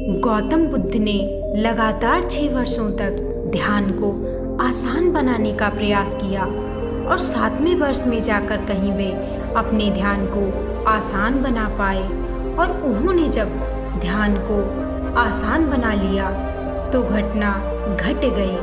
गौतम बुद्ध ने लगातार 6 वर्षों तक ध्यान को आसान बनाने का प्रयास किया और 7वें वर्ष में जाकर कहीं वे अपने ध्यान को आसान बना पाए। और उन्होंने जब ध्यान को आसान बना लिया तो घटना घट गई।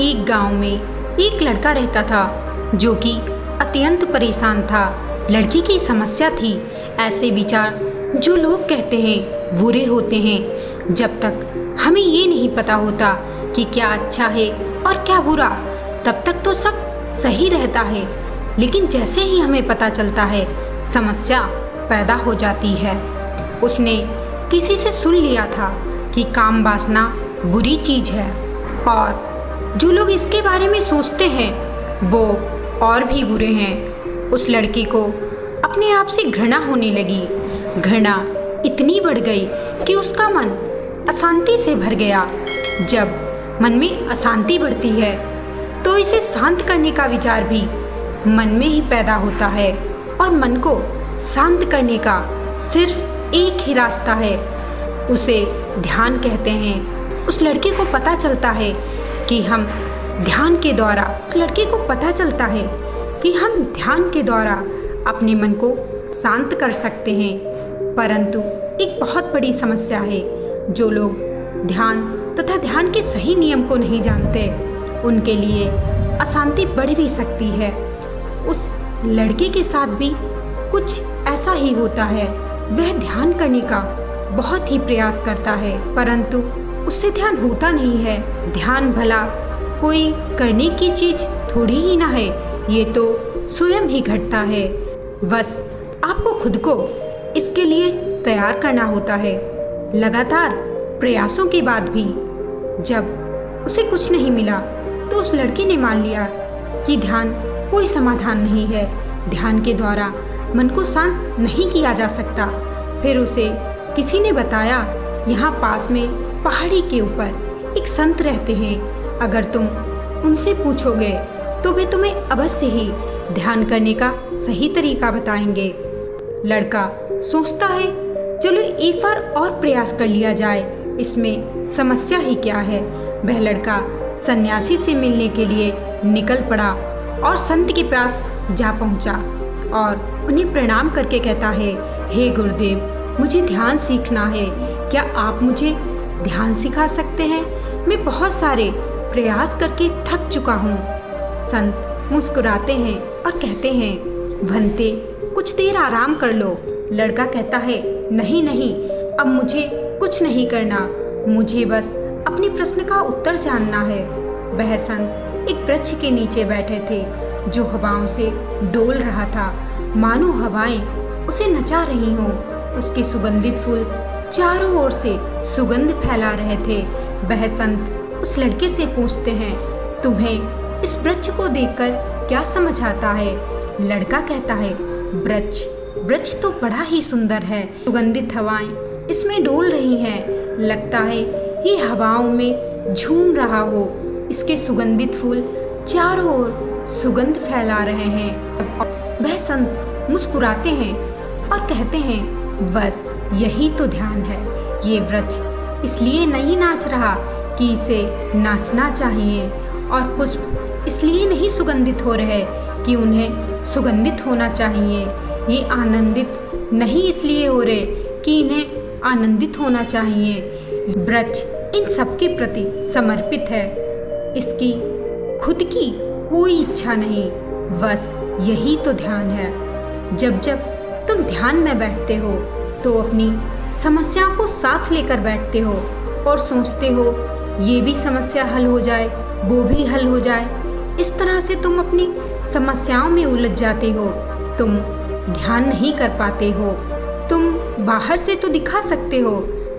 एक गांव में एक लड़का रहता था जो कि अत्यंत परेशान था। लड़की की समस्या थी ऐसे विचार जो लोग कहते हैं बुरे होते हैं। जब तक हमें ये नहीं पता होता कि क्या अच्छा है और क्या बुरा, तब तक तो सब सही रहता है। लेकिन जैसे ही हमें पता चलता है समस्या पैदा हो जाती है। उसने किसी से सुन लिया था कि काम वासना बुरी चीज़ है और जो लोग इसके बारे में सोचते हैं वो और भी बुरे हैं। उस लड़के को अपने आप से घृणा होने लगी। घृणा इतनी बढ़ गई कि उसका मन अशांति से भर गया। जब मन में अशांति बढ़ती है तो इसे शांत करने का विचार भी मन में ही पैदा होता है और मन को शांत करने का सिर्फ एक ही रास्ता है, उसे ध्यान कहते हैं। उस लड़के को पता चलता है कि हम ध्यान के द्वारा अपने मन को शांत कर सकते हैं। परंतु एक बहुत बड़ी समस्या है, जो लोग ध्यान तथा ध्यान के सही नियम को नहीं जानते उनके लिए अशांति बढ़ भी सकती है। उस लड़के के साथ भी कुछ ऐसा ही होता है। वह ध्यान करने का बहुत ही प्रयास करता है परंतु उससे ध्यान होता नहीं है। ध्यान भला कोई करने की चीज थोड़ी ही ना है, ये तो स्वयं ही घटता है। बस आपको खुद को इसके लिए तैयार करना होता है। लगातार प्रयासों के बाद भी जब उसे कुछ नहीं मिला तो उस लड़के ने मान लिया कि ध्यान कोई समाधान नहीं है। ध्यान के द्वारा मन को शांत नहीं किया जा सकता। फिर उसे किसी ने बताया, यहाँ पास में पहाड़ी के ऊपर एक संत रहते हैं, अगर तुम उनसे पूछोगे तो वे तुम्हें अवश्य ही ध्यान करने का सही तरीका बताएंगे। लड़का सोचता है चलो एक बार और प्रयास कर लिया जाए, इसमें समस्या ही क्या है। वह लड़का सन्यासी से मिलने के लिए निकल पड़ा और संत के पास जा पहुंचा और उन्हें प्रणाम करके कहता है, हे गुरुदेव, मुझे ध्यान सीखना है, क्या आप मुझे ध्यान सिखा सकते हैं? मैं बहुत सारे प्रयास करके थक चुका हूँ। संत मुस्कुराते हैं और कहते हैं, भंते कुछ देर आराम कर लो। लड़का कहता है, नहीं नहीं, अब मुझे कुछ नहीं करना, मुझे बस अपने प्रश्न का उत्तर जानना है। वह संत एक वृक्ष के नीचे बैठे थे जो हवाओं से डोल रहा था, मानो हवाएं उसे नचा रही हों। उसके सुगंधित फूल चारों ओर से सुगंध फैला रहे थे। वह संत उस लड़के से पूछते हैं, तुम्हें इस वृक्ष को देखकर क्या समझ आता है? लड़का कहता है, वृक्ष तो बड़ा ही सुंदर है, सुगंधित हवाएं इसमें डोल रही हैं, लगता है ये हवाओं में झूम रहा हो। इसके सुगंधित फूल चारों ओर सुगंध फैला रहे हैं। वह संत मुस्कुराते हैं और कहते हैं, बस यही तो ध्यान है। ये वृक्ष इसलिए नहीं नाच रहा कि इसे नाचना चाहिए, और पुष्प इसलिए नहीं सुगंधित हो रहे कि उन्हें सुगंधित होना चाहिए। ये आनंदित नहीं इसलिए हो रहे कि इन्हें आनंदित होना चाहिए। वृक्ष इन सबके प्रति समर्पित है, इसकी खुद की कोई इच्छा नहीं। बस यही तो ध्यान है। जब जब तुम ध्यान में बैठते हो तो अपनी समस्याओं को साथ लेकर बैठते हो और सोचते हो ये भी समस्या हल हो जाए, वो भी हल हो जाए। इस तरह से तुम अपनी समस्याओं में उलझ जाते हो। तुम ध्यान नहीं कर पाते हो। तुम बाहर से तो दिखा सकते हो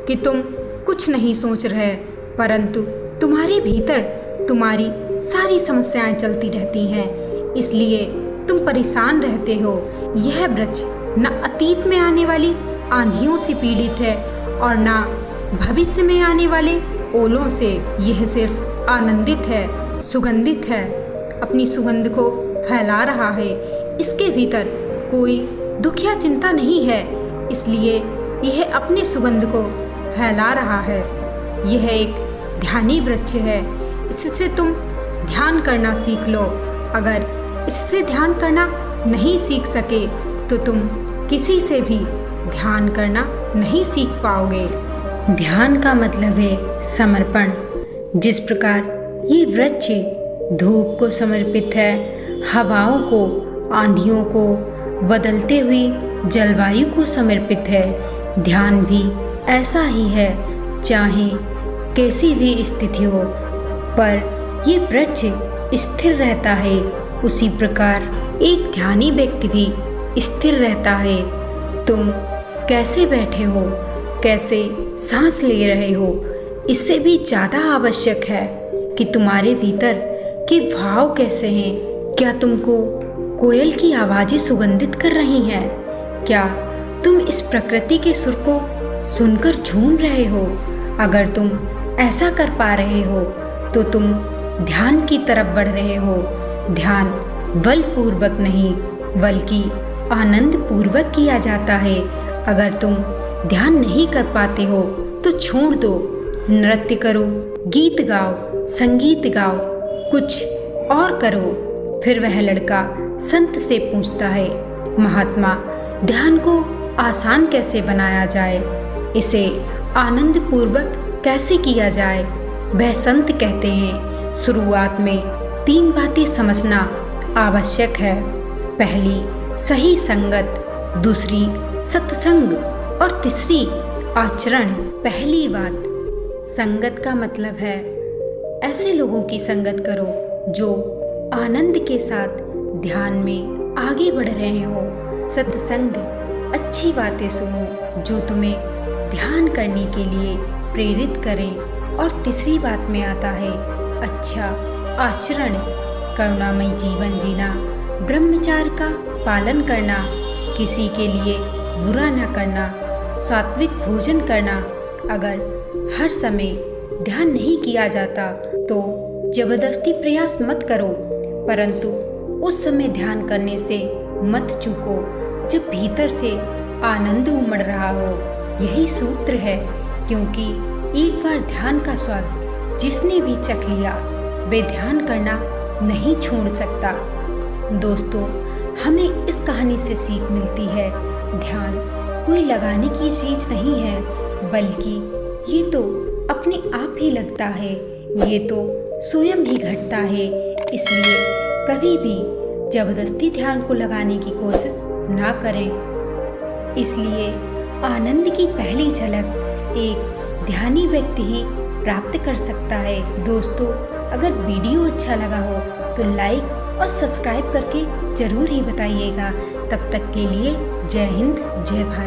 कि तुम कुछ नहीं सोच रहे, परंतु तुम्हारे भीतर तुम्हारी सारी समस्याएं चलती रहती हैं, इसलिए तुम परेशान रहते हो। यह वृक्ष न अतीत में आने वाली आंधियों से पीड़ित है और न भविष्य में आने वाले ओलों से। यह सिर्फ आनंदित है, सुगंधित है, अपनी सुगंध को फैला रहा है। इसके भीतर कोई दुख या चिंता नहीं है, इसलिए यह अपने सुगंध को फैला रहा है। यह एक ध्यानी वृक्ष है। इससे तुम ध्यान करना सीख लो। अगर इससे ध्यान करना नहीं सीख सके तो तुम किसी से भी ध्यान करना नहीं सीख पाओगे। ध्यान का मतलब है समर्पण। जिस प्रकार ये वृक्ष धूप को समर्पित है, हवाओं को, आंधियों को, बदलते हुई जलवायु को समर्पित है, ध्यान भी ऐसा ही है। चाहे कैसी भी स्थिति हो, पर ये वृक्ष स्थिर रहता है। उसी प्रकार एक ध्यानी व्यक्ति भी स्थिर रहता है। तुम कैसे बैठे हो, कैसे सांस ले रहे हो, इससे भी ज़्यादा आवश्यक है कि तुम्हारे भीतर के भाव कैसे हैं। क्या तुमको कोयल की आवाज़ें सुगंधित कर रही हैं? क्या तुम इस प्रकृति के सुर को सुनकर झूम रहे हो? अगर तुम ऐसा कर पा रहे हो तो तुम ध्यान की तरफ बढ़ रहे हो। ध्यान बलपूर्वक नहीं बल्कि आनंद पूर्वक किया जाता है। अगर तुम ध्यान नहीं कर पाते हो तो छोड़ दो। नृत्य करो, गीत गाओ, संगीत गाओ, कुछ और करो। फिर वह लड़का संत से पूछता है, महात्मा, ध्यान को आसान कैसे बनाया जाए? इसे आनंद पूर्वक कैसे किया जाए? वह संत कहते हैं, शुरुआत में 3 बातें समझना आवश्यक है। पहली, सही संगत, दूसरी सत्संग और तीसरी आचरण। पहली बात, संगत का मतलब है ऐसे लोगों की संगत करो जो आनंद के साथ ध्यान में आगे बढ़ रहे हो। सत्संग, अच्छी बातें सुनो जो तुम्हें ध्यान करने के लिए प्रेरित करें। और तीसरी बात में आता है अच्छा आचरण, करुणामय जीवन जीना, ब्रह्मचार्य का पालन करना, किसी के लिए बुरा न करना, सात्विक भोजन करना। अगर हर समय ध्यान नहीं किया जाता तो जबरदस्ती प्रयास मत करो, परंतु उस समय ध्यान करने से मत चूको जब भीतर से आनंद उमड़ रहा हो। यही सूत्र है, क्योंकि एक बार ध्यान का स्वाद जिसने भी चख लिया वे ध्यान करना नहीं छोड़ सकता। दोस्तों, हमें इस कहानी से सीख मिलती है, ध्यान कोई लगाने की चीज़ नहीं है, बल्कि ये तो अपने आप ही लगता है, ये तो स्वयं ही घटता है। इसलिए कभी भी जबरदस्ती ध्यान को लगाने की कोशिश ना करें। इसलिए आनंद की पहली झलक एक ध्यानी व्यक्ति ही प्राप्त कर सकता है। दोस्तों, अगर वीडियो अच्छा लगा हो तो लाइक और सब्सक्राइब करके ज़रूर ही बताइएगा। तब तक के लिए जय हिंद, जय भारत।